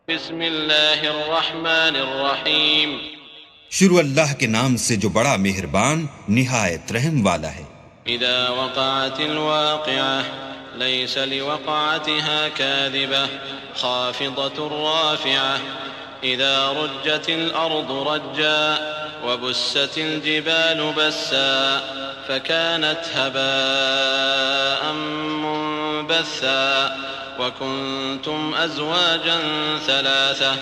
بسم اللہ الرحمن الرحیم شروع اللہ کے نام سے جو بڑا مہربان نہایت رحم والا ہے۔ اذا وقعت الواقعة ليس لوقعتها كاذبة خافضة رافعة اذا رجت الارض رجا وبست الجبال بسا فكانت هباء منبثا وكنتم أزواجا ثلاثة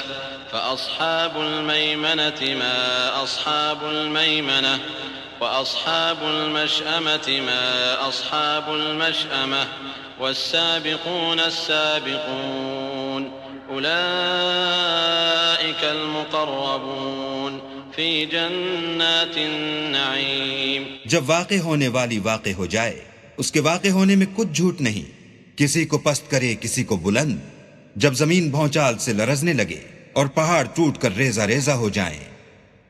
فأصحاب الميمنة ما أصحاب الميمنة وأصحاب المشأمة ما أصحاب المشأمة والسابقون السابقون أولئك المقربون في جنات النعيم۔ جب واقع ہونے والی واقع ہو جائے، اس کے واقع ہونے میں کچھ جھوٹ نہیں، کسی کو پست کرے کسی کو بلند، جب زمین بھونچال سے لرزنے لگے اور پہاڑ ٹوٹ کر ریزہ ریزہ ہو جائیں،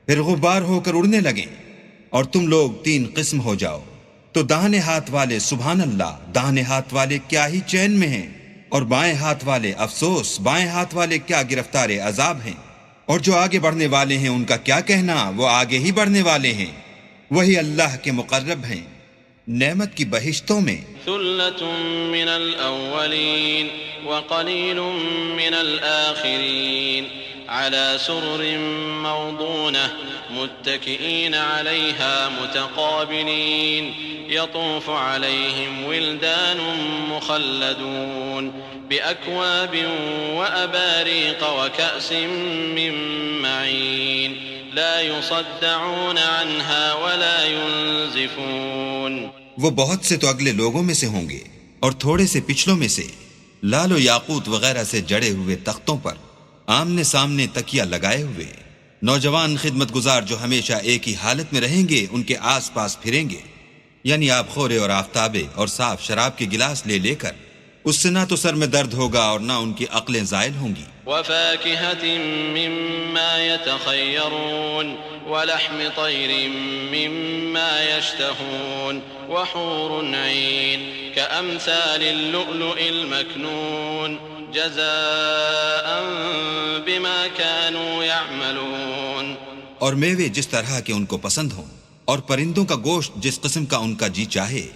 پھر غبار ہو کر اڑنے لگیں اور تم لوگ تین قسم ہو جاؤ، تو داہنے ہاتھ والے سبحان اللہ، داہنے ہاتھ والے کیا ہی چین میں ہیں، اور بائیں ہاتھ والے افسوس، بائیں ہاتھ والے کیا گرفتار عذاب ہیں، اور جو آگے بڑھنے والے ہیں ان کا کیا کہنا، وہ آگے ہی بڑھنے والے ہیں، وہی اللہ کے مقرب ہیں نعمت کی بہشتوں میں۔ ثلة من الأولين وقليل من الآخرين على سرر موضونة متكئين عليها متقابلين يطوف عليهم ولدان مخلدون بأكواب وأباريق وكأس من معين لا يصدعون عنها ولا ينزفون۔ وہ بہت سے تو اگلے لوگوں میں سے ہوں گے اور تھوڑے سے پچھلوں میں سے، لال و یاقوت وغیرہ سے جڑے ہوئے تختوں پر آمنے سامنے تکیہ لگائے ہوئے، نوجوان خدمت گزار جو ہمیشہ ایک ہی حالت میں رہیں گے ان کے آس پاس پھریں گے، یعنی آب خورے اور آفتابے اور صاف شراب کے گلاس لے لے کر، اس سے نہ تو سر میں درد ہوگا اور نہ ان کی عقلیں زائل ہوں گی۔ وفاكهة مما يتخيرون ولحم طير مما يشتهون وحور عين كأمثال اللؤلؤ المكنون جزاء بما كانوا يعملون۔ اور میوے جس طرح کے ان کو پسند ہوں، اور پرندوں کا گوشت جس قسم کا ان کا جی چاہے،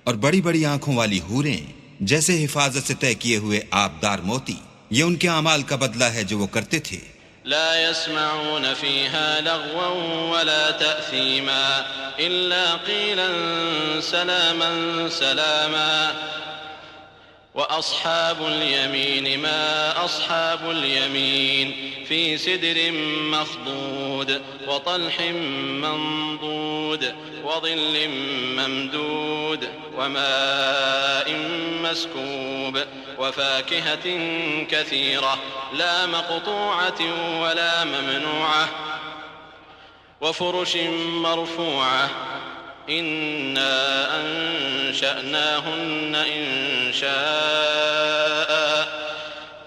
اور بڑی بڑی آنکھوں والی حوریں جیسے حفاظت سے طے کیے ہوئے آبدار موتی، یہ ان کے اعمال کا بدلہ ہے جو وہ کرتے تھے۔ لا يسمعون فيها لغوا ولا تأثيما إلا قيلا سلاما سلاما وأصحاب اليمين ما أصحاب اليمين في سدر مخضود وطلح منضود وظل ممدود وماء مسكوب وفاكهة كثيرة لا مقطوعة ولا ممنوعة وفرش مرفوعة إنا أنشأناهن إنشاء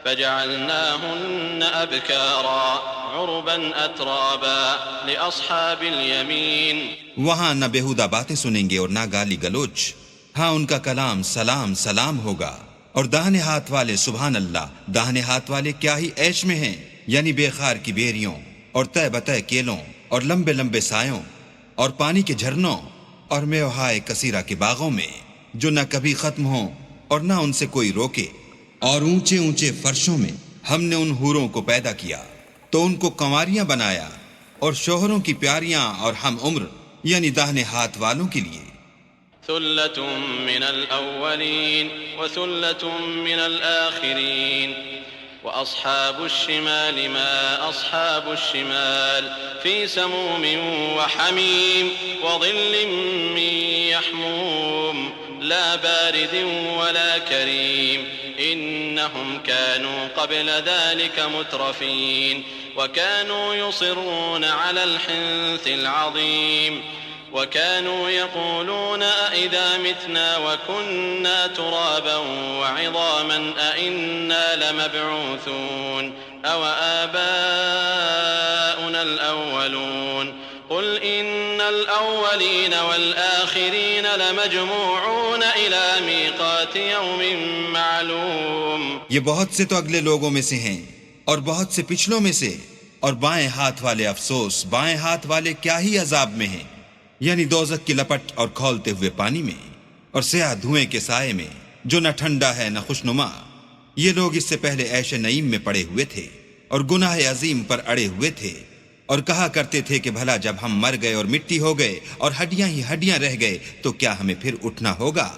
فجعلناهن أبكارا عربا أترابا لأصحاب اليمين۔ وہاں نہ بےہودہ باتیں سنیں گے اور نہ گالی گلوچ، ہاں ان کا کلام سلام سلام ہوگا۔ اور داہنے ہاتھ والے سبحان اللہ، داہنے ہاتھ والے کیا ہی عیش میں ہیں، یعنی بے خار کی بیریوں اور تہ بتہ کیلوں اور لمبے لمبے سایوں اور پانی کے جھرنوں اور میوہائے کثیرہ کے باغوں میں جو نہ کبھی ختم ہوں اور نہ ان سے کوئی روکے، اور اونچے اونچے فرشوں میں ہم نے ان حوروں کو پیدا کیا تو ان کو کنواریاں بنایا، اور شوہروں کی پیاریاں اور ہم عمر یعنی داہنے ہاتھ والوں کے لیے۔ ثلة من الأولين وثلة من الآخرين وأصحاب الشمال ما أصحاب الشمال في سموم وحميم وظل من يحموم لا بارد ولا كريم إنهم كانوا قبل ذلك مترفين وكانوا يصرون على الحنث العظيم وكانوا يقولون أئذا متنا وكنا ترابا وعظاما أئنا لمبعوثون أو آباؤنا الأولون قل إن الأولين والآخرين لمجموعون إلى ميقات يوم معلوم۔ یہ بہت سے تو اگلے لوگوں میں سے ہیں اور بہت سے پچھلوں میں سے، اور بائیں ہاتھ والے افسوس، بائیں ہاتھ والے کیا ہی عذاب میں ہیں، یعنی دوزخ کی لپٹ اور کھولتے ہوئے پانی میں، اور سیاہ دھوئیں کے سائے میں جو نہ ٹھنڈا ہے نہ خوشنما۔ یہ لوگ اس سے پہلے عیش نعیم میں پڑے ہوئے تھے اور گناہ عظیم پر اڑے ہوئے تھے، اور کہا کرتے تھے کہ بھلا جب ہم مر گئے اور مٹی ہو گئے اور ہڈیاں ہی ہڈیاں رہ گئے تو کیا ہمیں پھر اٹھنا ہوگا؟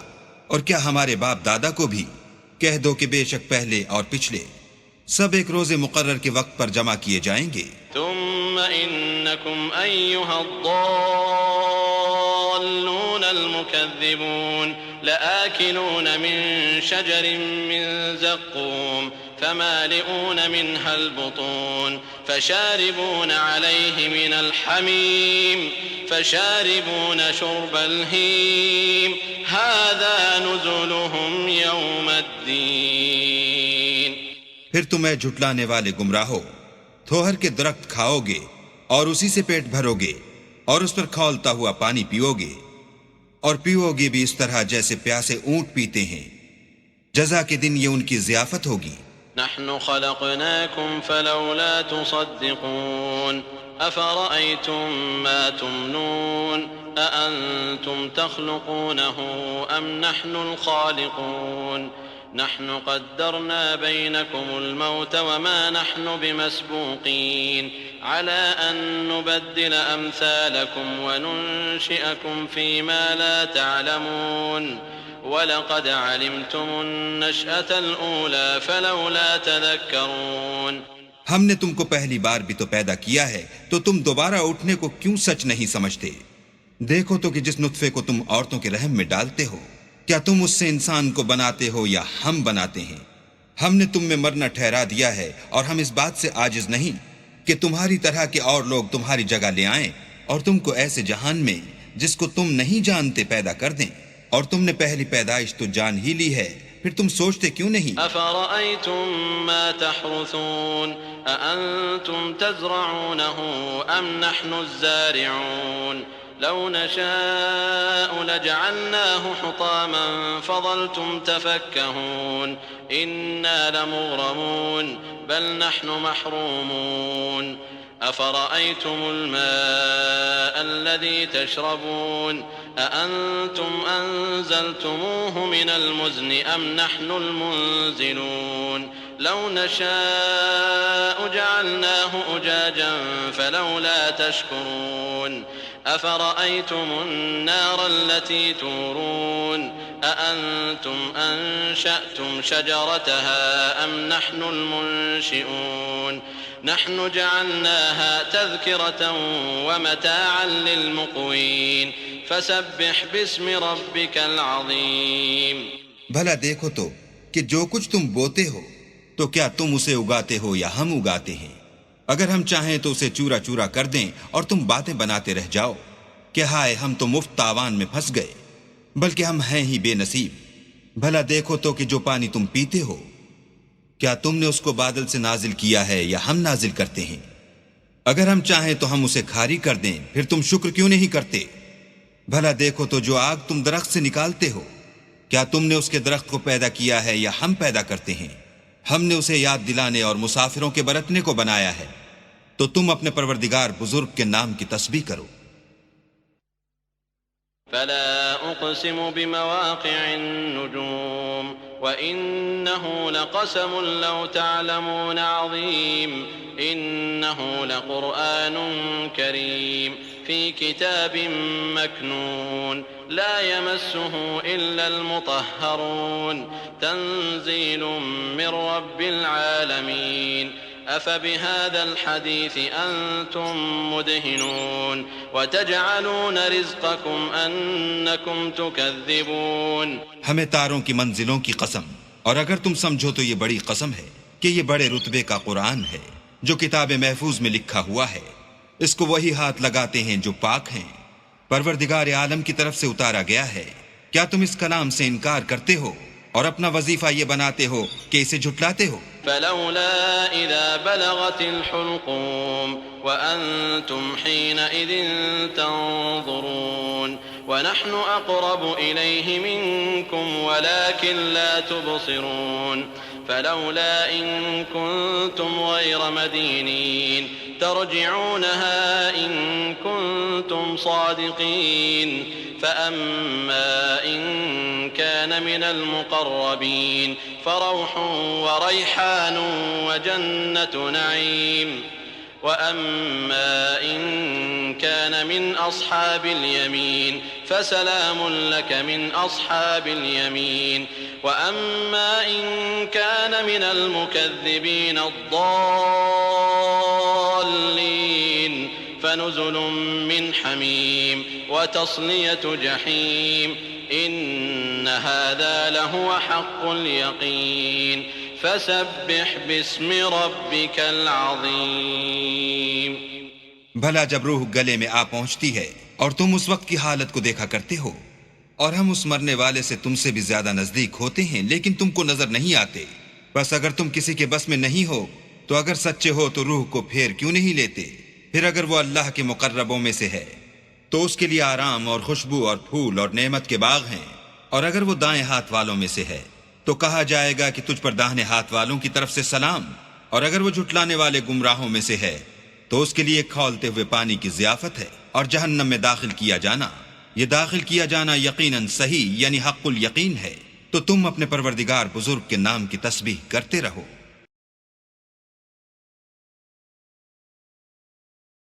اور کیا ہمارے باپ دادا کو بھی؟ کہہ دو کہ بے شک پہلے اور پچھلے سب ایک روز مقرر کے وقت پر جمع کیے جائیں گے۔ ثم إنكم أيها الضالون المكذبون لآكلون من شجر من زقوم فمالئون منها البطون فشاربون عليه من الحميم فشاربون شرب الهيم هذا نزلهم يوم الدين۔ پھر تمہیں جھٹلانے والے گمراہو، تھوہر کے درخت کھاؤ گے اور اسی سے پیٹ بھرو گے اور اس پر کھولتا ہوا پانی پیو گے، اور پیو گے بھی اس طرح جیسے پیاسے اونٹ پیتے ہیں۔ جزا کے دن یہ ان کی ضیافت ہوگی۔ نحن خلقناكم فلولا تصدقون أفرأيتم ما تمنون أأنتم تخلقونه أم نحن الخالقون نحن قدرنا بينكم الموت وما نحن بمسبوقين على أن نبدل أمثالكم وننشئكم فيما لا تعلمون وَلَقَدْ عَلِمْتُمُ النَّشْأَةَ الْأُولَى فَلَوْلَا تَذَكَّرُونَ۔ ہم نے تم کو پہلی بار بھی تو پیدا کیا ہے، تو تم دوبارہ اٹھنے کو کیوں سچ نہیں سمجھتے؟ دیکھو تو کہ جس نطفے کو تم عورتوں کے رحم میں ڈالتے ہو، کیا تم اس سے انسان کو بناتے ہو یا ہم بناتے ہیں؟ ہم نے تم میں مرنا ٹھہرا دیا ہے، اور ہم اس بات سے عاجز نہیں کہ تمہاری طرح کے اور لوگ تمہاری جگہ لے آئیں اور تم کو ایسے جہان میں جس کو تم نہیں جانتے پیدا کر دیں۔ اور تم نے پہلی پیدائش تو جان ہی لی ہے، پھر تم سوچتے کیوں نہیں؟ أَفَرَأَيْتُم مَّا تَحْرُثُونَ أَأَنتُمْ تَزْرَعُونَهُ أَمْ نَحْنُ الزَّارِعُونَ لَوْ نَشَاءُ لَجَعَلْنَاهُ حُطَامًا فَظَلْتُمْ تَفَكَّهُونَ إِنَّا لَمُغْرَمُونَ بَلْ نَحْنُ مَحْرُومُونَ أَفَرَأَيْتُمُ الْمَاءَ الَّذِي تَشْرَبُونَ أَأَنتُمْ أَنزَلْتُمُوهُ مِنَ الْمُزْنِ أَمْ نَحْنُ الْمُنزِلُونَ لَوْ نَشَاءُ جَعَلْنَاهُ أُجَاجًا فَلَوْلَا تَشْكُرُونَ أَفَرَأَيْتُمُ النَّارَ الَّتِي تُورُونَ أَأَنتُمْ أَنشَأْتُمْ شَجَرَتَهَا أَمْ نَحْنُ الْمُنشِئُونَ نحن جعلناها تذكرة ومتاعا للمقوين فسبح باسم ربك العظيم۔ بھلا دیکھو تو کہ جو کچھ تم بوتے ہو تو کیا تم اسے اگاتے ہو یا ہم اگاتے ہیں؟ اگر ہم چاہیں تو اسے چورا چورا کر دیں اور تم باتیں بناتے رہ جاؤ کہ ہائے ہم تو مفت تاوان میں پھنس گئے، بلکہ ہم ہیں ہی بے نصیب۔ بھلا دیکھو تو کہ جو پانی تم پیتے ہو کیا تم نے اس کو بادل سے نازل کیا ہے یا ہم نازل کرتے ہیں؟ اگر ہم چاہیں تو ہم اسے کھاری کر دیں، پھر تم شکر کیوں نہیں کرتے؟ بھلا دیکھو تو جو آگ تم درخت سے نکالتے ہو کیا تم نے اس کے درخت کو پیدا کیا ہے یا ہم پیدا کرتے ہیں؟ ہم نے اسے یاد دلانے اور مسافروں کے برتنے کو بنایا ہے، تو تم اپنے پروردگار بزرگ کے نام کی تسبیح کرو۔ فلا أقسم بمواقع النجوم وإنه لقسم لو تعلمون عظيم إنه لقرآن كريم في كتاب مكنون لا يمسه إلا المطهرون تنزيل من رب العالمين أفبهذا الحديث أنتم مدهنون وتجعلون رزقكم أنكم تكذبون۔ ہمیں تاروں کی منزلوں کی قسم، اور اگر تم سمجھو تو یہ بڑی قسم ہے کہ یہ بڑے رتبے کا قرآن ہے جو کتاب محفوظ میں لکھا ہوا ہے، اس کو وہی ہاتھ لگاتے ہیں جو پاک ہیں، پروردگار عالم کی طرف سے اتارا گیا ہے۔ کیا تم اس کلام سے انکار کرتے ہو اور اپنا وظیفہ یہ بناتے ہو کہ اسے جھٹلاتے ہو؟ فلولا إذا بلغت الحلقوم وأنتم حينئذ تنظرون ونحن أقرب إليه منكم ولكن لا تبصرون فلولا إن كنتم غير مدينين ترجعونها إن كنتم صادقين فأما إن كان من المقربين فروح وريحان وجنة نعيم وأما إن كان من أصحاب اليمين فسلام لك من أصحاب اليمين وأما إن كان من المكذبين الضالين فنزل من حميم وتصلية جحيم إن هذا لهو حق اليقين فسبح باسم ربك العظیم. بھلا جب روح گلے میں آ پہنچتی ہے اور تم اس وقت کی حالت کو دیکھا کرتے ہو اور ہم اس مرنے والے سے تم سے بھی زیادہ نزدیک ہوتے ہیں لیکن تم کو نظر نہیں آتے، بس اگر تم کسی کے بس میں نہیں ہو تو اگر سچے ہو تو روح کو پھیر کیوں نہیں لیتے؟ پھر اگر وہ اللہ کے مقربوں میں سے ہے تو اس کے لیے آرام اور خوشبو اور پھول اور نعمت کے باغ ہیں، اور اگر وہ دائیں ہاتھ والوں میں سے ہے تو کہا جائے گا کہ تجھ پر داہنے ہاتھ والوں کی طرف سے سلام، اور اگر وہ جھٹلانے والے گمراہوں میں سے ہے تو اس کے لیے کھولتے ہوئے پانی کی ضیافت ہے اور جہنم میں داخل کیا جانا، یہ داخل کیا جانا یقیناً صحیح یعنی حق الیقین ہے. تو تم اپنے پروردگار بزرگ کے نام کی تسبیح کرتے رہو.